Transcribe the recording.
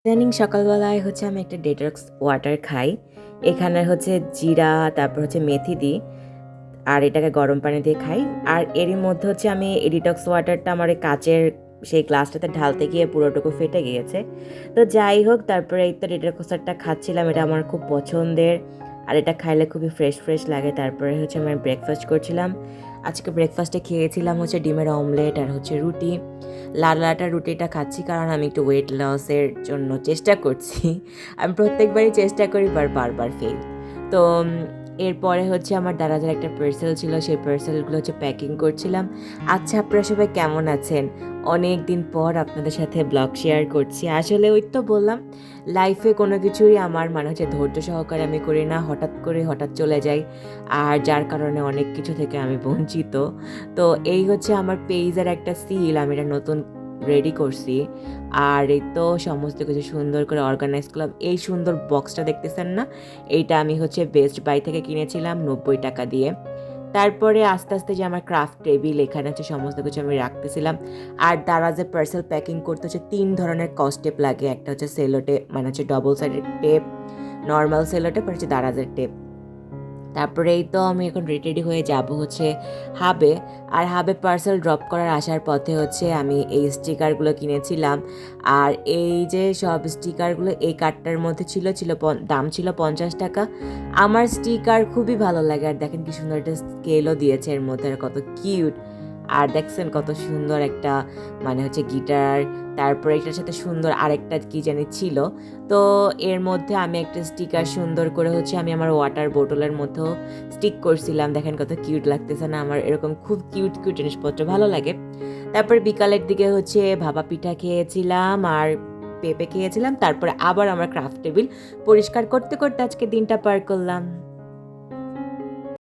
ইদানিং সকালবেলায় আমি একটা ডেটক্স ওয়াটার খাই। এখানে জিরা, তারপর মেথি দিই। আর এটাকে গরম পানি দিয়ে খাই। আর এরই মধ্যে আমি এই ডিটক্স ওয়াটারটা আমার এই কাচের সেই গ্লাসটাতে ঢালতে গিয়ে পুরোটুকু ফেটে গিয়েছে। তো যাই হোক, তারপরে এই তো ডিটক্স ওয়াটারটা খাচ্ছিলাম। এটা আমার খুব পছন্দের। আর এটা খাইলে খুবই ফ্রেশ লাগে। তারপরে আমি ব্রেকফাস্ট করছিলাম। আজকে ব্রেকফাস্টে খেয়েছিলাম ডিমের অমলেট আর রুটি। লাল লাটা রুটিটা খাচ্ছি কারণ আমি একটু ওয়েট লসের জন্য চেষ্টা করছি। আমি প্রত্যেকবারই চেষ্টা করি বারবার ফেল। তো এরপরে আমার দারাজের একটা পার্সেল ছিল, সেই পার্সেলগুলো প্যাকিং করছিলাম। আচ্ছা, আপনারা সবাই কেমন আছেন? অনেক দিন পর আপনাদের সাথে ব্লগ শেয়ার করছি। আসলে ওই তো বললাম, লাইফে কোনো কিছুই আমার ধৈর্য সহকারে আমি করি না, হঠাৎ চলে যাই। আর যার কারণে অনেক কিছু থেকে আমি বঞ্চিত। তো এই আমার পেজের একটা সিল, আমি এটা নতুন রেডি করছি। আর এই তো সমস্ত কিছু সুন্দর করে অর্গানাইজ করলাম। এই সুন্দর বক্সটা দেখতেছেন না, এইটা আমি বেস্ট বাই থেকে কিনেছিলাম 90 টাকা দিয়ে। তারপরে আস্তে যে আমার ক্রাফট টেবিল, এখানে সমস্ত কিছু আমি রাখতেছিলাম। আর দারাজে পার্সেল প্যাকিং করতে 3 ধরনের টেপ লাগে। একটা সেলো টেপ, মানে double sided tape, normal cello tape, আর দারাজের টেপ। তারপরে এই তো আমি এখন রেডি হয়ে যাব হাবে। আর হাবে পার্সেল ড্রপ করার আসার পথে আমি এই স্টিকারগুলো কিনেছিলাম। আর এই যে সব স্টিকারগুলো এই কার্ডটার মধ্যে ছিল দাম ছিল 50 টাকা। আমার স্টিকার খুবই ভালো লাগে। আর দেখেন কি সুন্দর একটা স্কেলও দিয়েছে এর মধ্যে, আর কত কিউট। আর দেখছেন কত সুন্দর একটা গিটার। তারপরে এটার সাথে সুন্দর আরেকটা কি জানি ছিল। তো এর মধ্যে আমি একটা স্টিকার সুন্দর করে আমি আমার ওয়াটার বোতলের মধ্যেও স্টিক করছিলাম। দেখেন কত কিউট লাগতেছে না? আমার এরকম খুব কিউট জিনিসপত্র ভালো লাগে। তারপরে বিকালের দিকে ভাপা পিঠা খেয়েছিলাম আর পেঁপে খেয়েছিলাম। তারপরে আবার আমার ক্রাফট টেবিল পরিষ্কার করতে আজকে দিনটা পার করলাম।